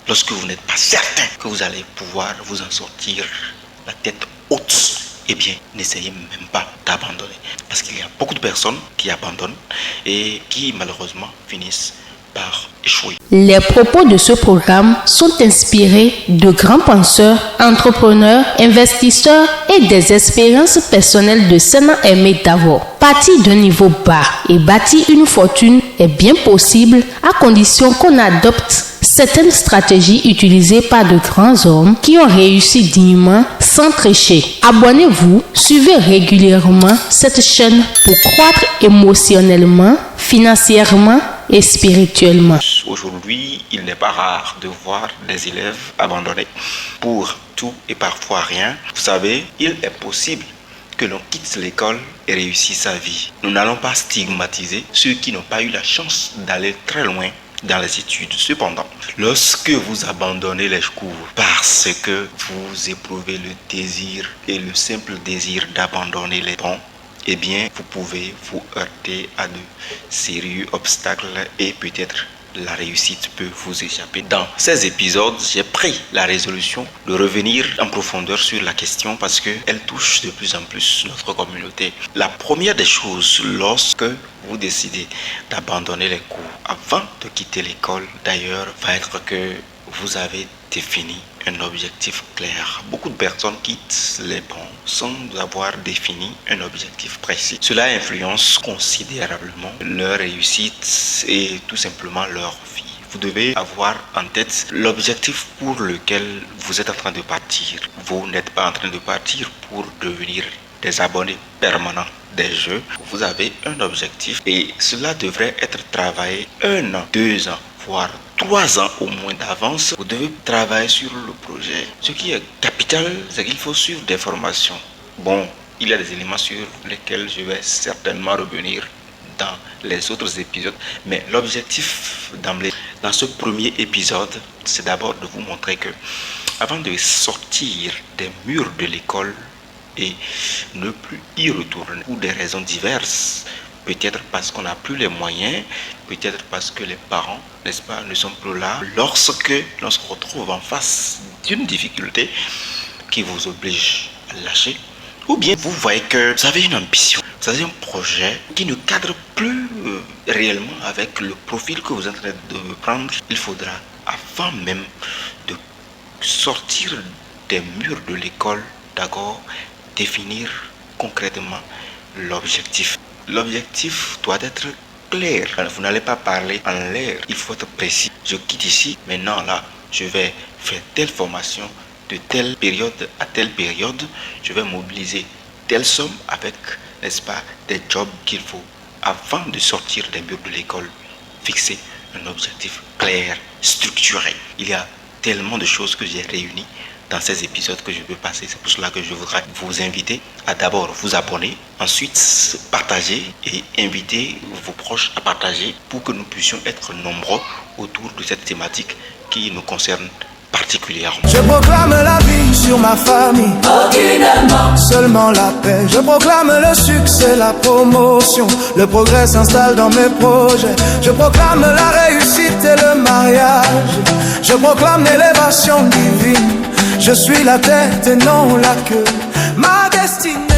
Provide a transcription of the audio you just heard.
lorsque vous n'êtes pas certain que vous allez pouvoir vous en sortir la tête haute, eh bien, n'essayez même pas d'abandonner. Parce qu'il y a beaucoup de personnes qui abandonnent et qui malheureusement finissent par échouer. Les propos de ce programme sont inspirés de grands penseurs, entrepreneurs, investisseurs et des expériences personnelles de Sena Aimé Davor. Partir d'un niveau bas et bâtir une fortune est bien possible à condition qu'on adopte certaines stratégies utilisées par de grands hommes qui ont réussi dignement sans tricher. Abonnez-vous, suivez régulièrement cette chaîne pour croître émotionnellement, financièrement et spirituellement. Aujourd'hui, il n'est pas rare de voir des élèves abandonnés pour tout et parfois rien. Vous savez, il est possible que l'on quitte l'école et réussisse sa vie. Nous n'allons pas stigmatiser ceux qui n'ont pas eu la chance d'aller très loin dans les études. Cependant, lorsque vous abandonnez les cours parce que vous éprouvez le désir et le simple désir d'abandonner les bancs, eh bien, vous pouvez vous heurter à de sérieux obstacles et peut-être la réussite peut vous échapper. Dans ces épisodes, j'ai pris la résolution de revenir en profondeur sur la question parce qu'elle touche de plus en plus notre communauté. La première des choses, lorsque vous décidez d'abandonner les cours avant de quitter l'école, d'ailleurs, va être que vous avez défini un objectif clair. Beaucoup de personnes quittent les bancs sans avoir défini un objectif précis. Cela influence considérablement leur réussite et tout simplement leur vie. Vous devez avoir en tête l'objectif pour lequel vous êtes en train de partir. Vous n'êtes pas en train de partir pour devenir des abonnés permanents des jeux. Vous avez un objectif et cela devrait être travaillé 1 an, 2 ans, voire 3 ans au moins d'avance. Vous devez travailler sur le projet. Ce qui est capital, c'est qu'il faut suivre des formations. Bon, il y a des éléments sur lesquels je vais certainement revenir dans les autres épisodes, mais l'objectif d'emblée dans ce premier épisode, c'est d'abord de vous montrer que avant de sortir des murs de l'école et ne plus y retourner pour des raisons diverses, peut-être parce qu'on n'a plus les moyens, peut-être parce que les parents, n'est-ce pas, ne sont plus là. Lorsque l'on se retrouve en face d'une difficulté qui vous oblige à lâcher, ou bien vous voyez que vous avez une ambition, vous avez un projet qui ne cadre plus réellement avec le profil que vous êtes en train de prendre, il faudra, avant même de sortir des murs de l'école, d'accord, définir concrètement l'objectif. L'objectif doit être clair. Vous n'allez pas parler en l'air. Il faut être précis. Je quitte ici. Maintenant, là, je vais faire telle formation de telle période à telle période. Je vais mobiliser telle somme avec, n'est-ce pas, des jobs qu'il faut. Avant de sortir des murs de l'école, fixer un objectif clair, structuré. Il y a tellement de choses que j'ai réunies dans ces épisodes que je peux passer. C'est pour cela que je voudrais vous inviter à d'abord vous abonner, ensuite partager et inviter vos proches à partager pour que nous puissions être nombreux autour de cette thématique qui nous concerne particulièrement. Je proclame la vie sur ma famille, aucunement, seulement la paix. Je proclame le succès, la promotion, le progrès s'installe dans mes projets. Je proclame la réussite et le mariage. Je proclame l'élévation divine. Je suis la tête et non la queue. Ma destinée